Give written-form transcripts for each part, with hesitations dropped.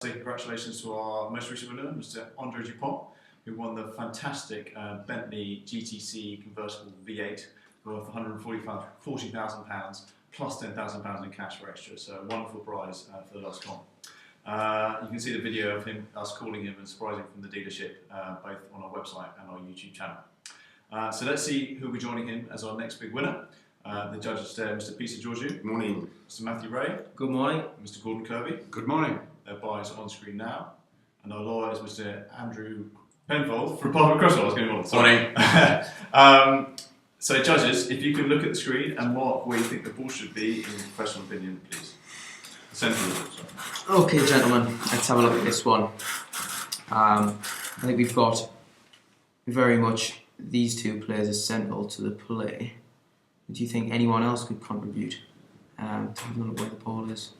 Say congratulations to our most recent winner, Mr. Andre Dupont, who won the fantastic Bentley GTC convertible V8 worth £140,000 plus £10,000 in cash for extra. So a wonderful prize for the last con. You can see the video of us calling him and surprising from the dealership, both on our website and our YouTube channel. So let's see who will be joining him as our next big winner. The judges today are Mr. Peter Georgiou. Good morning. Mr. Matthew Ray. Good morning. Mr. Gordon Kirby. Good morning. Their buys on screen now. And our lawyer is Mr. Andrew Penfold from Parliament Crossroads. Morning. So judges, if you can look at the screen and mark where you think the ball should be in your professional opinion, please. Central. Okay, gentlemen, let's have a look at this one. I think we've got very much these two players as central to the play. Do you think anyone else could contribute to having a look where the ball is?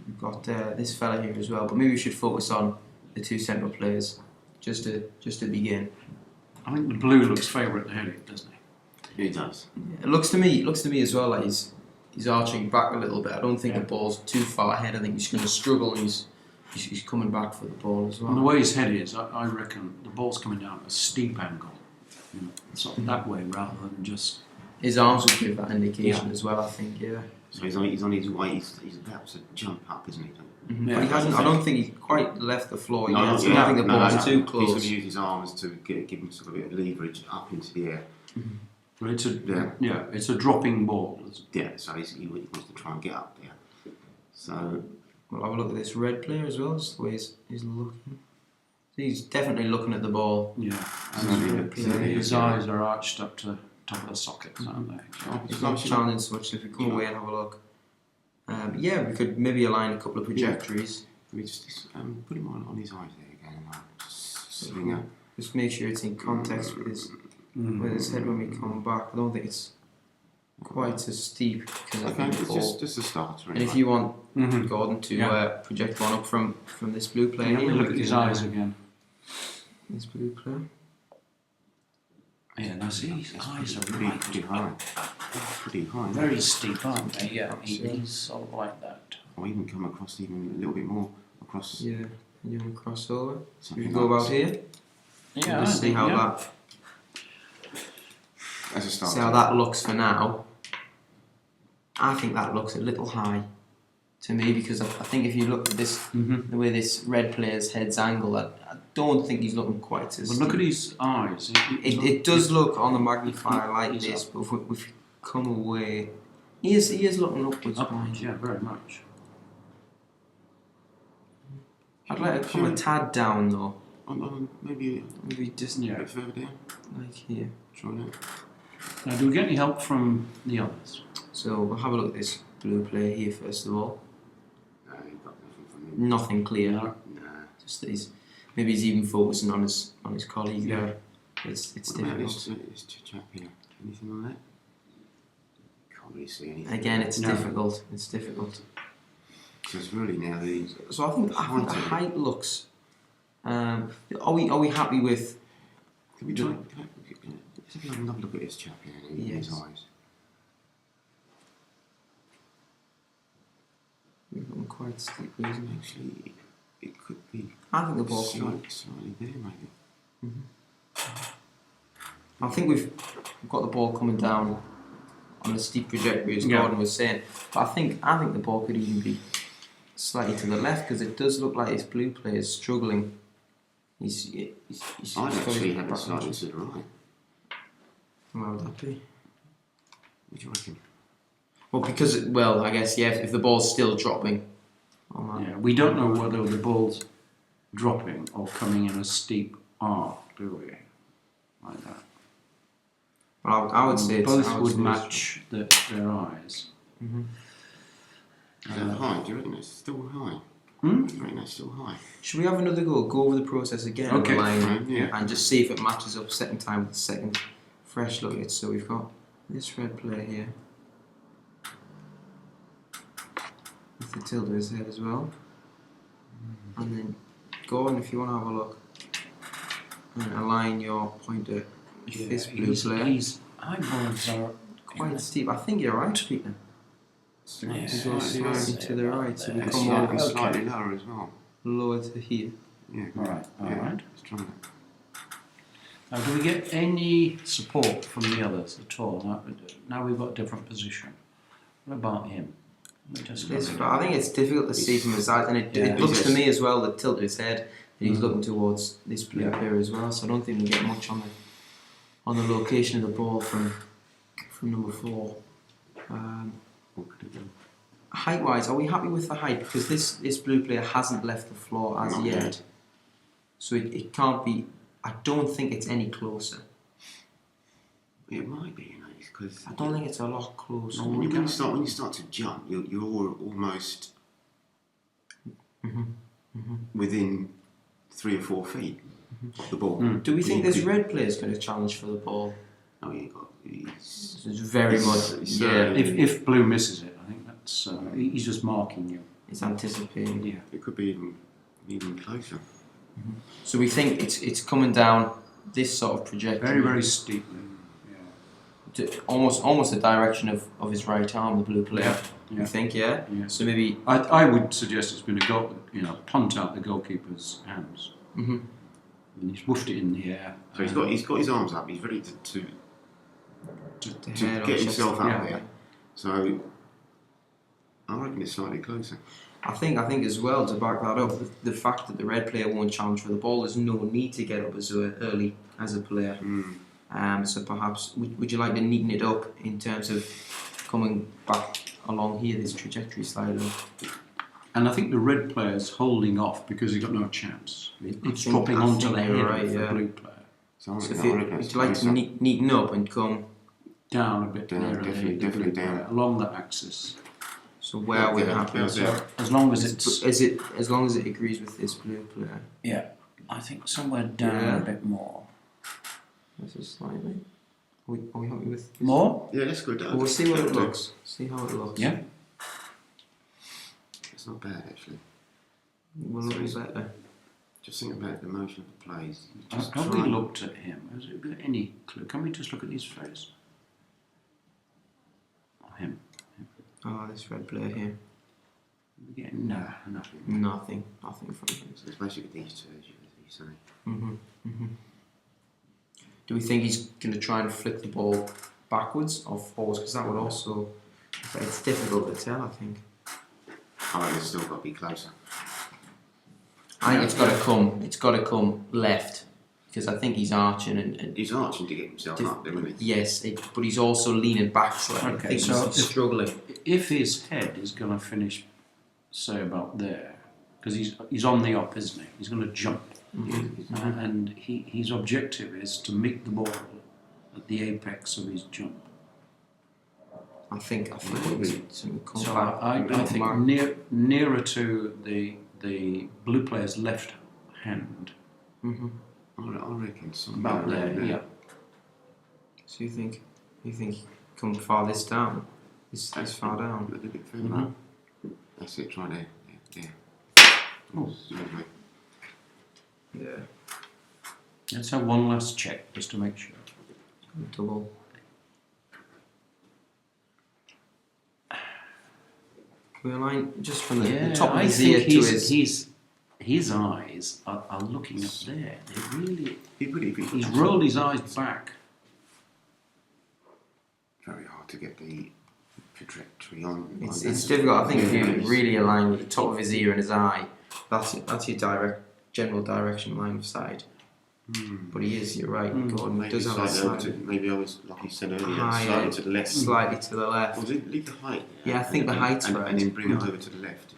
We've got this fella here as well, but maybe we should focus on the two central players just to begin. I think the blue looks favourite heading, doesn't he? It does. Yeah, it looks to me as well like he's arching back a little bit. I don't think the ball's too far ahead. I think he's going to struggle, and he's coming back for the ball as well. And the way his head is, I reckon the ball's coming down at a steep angle. Sort of that way rather than just... His arms would give that indication as well, I think, yeah. So he's on his way, he's about to jump up, isn't he? Mm-hmm. Yeah, but he hasn't. I don't think he's quite left the floor yet. No, I don't think the ball's too He's close. going to use his arms to give him sort of a bit of leverage up into the air. Mm-hmm. But it's a dropping ball. Yeah, so he wants to try and get up there. So We'll have a look at this red player as well, just the way he's looking. He's definitely looking at the ball. Yeah, and his eyes are arched up to the top of the sockets, aren't they? He's not challenging so much. If we come away and have a look, yeah, we could maybe align a couple of trajectories. we just put him on his eyes there again. Swing up. Just make sure it's in context with his head when we come back. I don't think it's quite so steep because I think it's just a starter. And if you want Gordon to project one up from this blue player, Look at his eyes again. This blue player. Yeah, now see, his eyes are pretty high. Pretty high. very steep, aren't they? Yeah, he's sort of like that. Or even come across even a little bit more across. Yeah, you want to cross over. Something We go like about here. Yeah, Just see how that. As a starter. See how that looks for now. I think that looks a little high to me because I think if you look at this, the way this red player's head's angled, I don't think he's looking quite as. But look at his eyes. It does look on the magnifier like this, but if we come away, he is looking upwards. Yeah, very much. I'd like to come a tad down though. Maybe just a bit further down. like here. Try that. Now, do we get any help from the others? So we'll have a look at this blue player here first of all. No, you've got nothing from him. Nothing clear. Nah. Just that maybe he's even focusing on his colleague there. It's What about difficult. this chap here? Anything on that? Can't really see anything. Again, it's difficult. It's difficult. So it's really now the. So I think the height looks. Are we happy with? Can we try? Let's have another look at this chap here in his eyes. We've got quite steep, isn't it? Actually, it could be. I think the ball. Slightly there, maybe. I think we've got the ball coming down on a steep trajectory, as Gordon was saying. But I think the ball could even be slightly to the left because it does look like this blue player is struggling. He's I'd actually have it slightly to the right. Why would that be? What do you reckon? Well, I guess if the ball's still dropping. Yeah, we don't know whether the ball's dropping or coming in a steep arc, do we? Like that. Well, I would say both would match their eyes. Is that high? Do you reckon it's still high? Do you reckon that's still high? Should we have another go? Go over the process again, Okay. And just see if it matches up second time with the second fresh look at it. So we've got this red player here with the tilt of his head as well, and then Gordon, if you want to have a look and align your pointer with this blue player. His eyeballs are Quite steep. I think you're right, Peter. Slightly Slightly to the right, so we come slightly, over. slightly lower as well. lower to here. Yeah. All right. Let's try that. Now, do we get any support from the others at all? Now we've got a different position. What about him? Let me just look at I think it's difficult to see from his eyes, and it looks to me as well that tilted his head that he's looking towards this blue player as well. So I don't think we get much on the location of the ball from number 4. What could it be? Height-wise, are we happy with the height? Because this blue player hasn't left the floor as Not yet. yet. So it can't be. I don't think it's any closer. It might be, you know, because I don't think it's a lot closer. when you start to jump, you're almost within 3 or 4 feet of the ball. Do we think this red player is going to challenge for the ball? Oh, he's It's very much. Yeah, If blue misses it, I think that's he's just marking you. it's anticipating. Yeah. it could be even closer. So we think it's coming down this sort of trajectory. Very, very steeply. Yeah. To almost the direction of his right arm, the blue player. Yeah. You think, yeah? Yeah. So maybe. I would suggest it's been a goal, punt out the goalkeeper's hands. Mm-hmm. And he's woofed it in the air. So he's got his arms up. He's ready to head or get chest. himself out Yeah. there. So I reckon it's slightly closer. I think as well, to back that up, the fact that the red player won't challenge for the ball, there's no need to get up as early as a player. So perhaps would you like to neaten it up in terms of coming back along here, this trajectory slightly? And I think the red player's holding off because he's got no chance. It's think- dropping I onto think the you're head right, of the yeah. blue player. So So I if reckon would it's you like to closer. neaten up and come? Down a bit Down, nearer definitely the blue down. player, along that axis. So where are we Yeah, happy? yeah, So yeah. As long as it's as long as it agrees with this blue player. yeah, I think somewhere down Yeah. a bit more. This is slightly. Are we happy with this? More? Yeah, let's go down. Well, we'll see what it looks. See how it looks. Yeah. It's not bad actually. Will look better. Just think about the motion of the plays. Have we looked at him? Has it got any clue? Can we just look at his face? Or him? Oh, this red player here. Yeah, no, nothing. Nothing from him. So it's basically these two, as you say. Do we think he's going to try and flick the ball backwards or forwards? Because that would also. It's difficult to tell, I think. I reckon it's still got to be closer. I think it's got to come left. Because I think he's arching and He's arching to get himself up there, isn't he? yes, but he's also leaning back slightly. Okay, I think so he's struggling. If his head is going to finish, say about there, because he's on the up, isn't he? He's going to jump, and his objective is to meet the ball at the apex of his jump. I think it's something come So back. I think back. nearer to the blue player's left hand, I reckon somewhere about there. around Yeah. So you think come farthest down? This far A down? little bit further up. That's it, try there. Yeah. Oh. Lovely. Yeah. Let's have one last check just to make sure. Double. Can we align just from the top of I his think ear to his eyes are looking up there. They really. He's It's rolled his eyes back. very hard to get the trajectory on. It's this. difficult. I think if you Yeah. really align with the top of his ear and his eye, that's your general direction line of sight. But he is, you're right, Gordon. He Maybe does have a slightly slightly, maybe I was, like you said earlier, Higher. slightly to the left. slightly to the left. Or leave the height. Yeah, I think the height's right. And then bring it over to the left.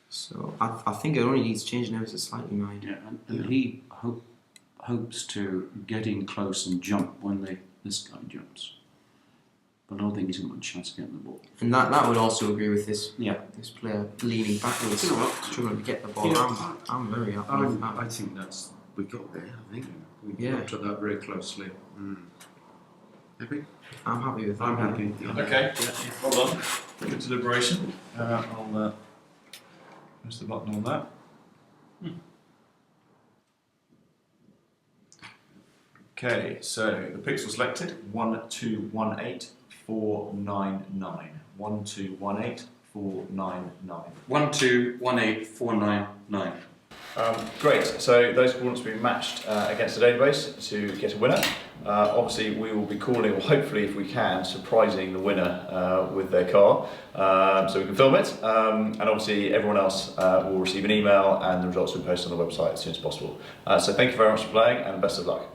So I think it only needs changing ever so slightly, mind. Yeah, and he hopes to get in close and jump when this guy jumps. But I don't think he's got much chance of getting the ball. And that would also agree with this Yeah. this player leaning backwards, You know what? struggling to get the ball. Yeah. I'm very happy with that. I think that's. We got there, I think. We Yeah. looked at that very closely. Happy? I'm happy with that. I'm happy. Okay, well done. Good deliberation. I'll press the button on that. Okay, so the pixel selected 1218499. 1218499. 1218499. Great, so those coordinates will be matched against the database to get a winner. Obviously, we will be calling, or hopefully, if we can, surprising the winner with their car, so we can film it. And obviously, everyone else will receive an email, and the results will be posted on the website as soon as possible. So thank you very much for playing, and best of luck.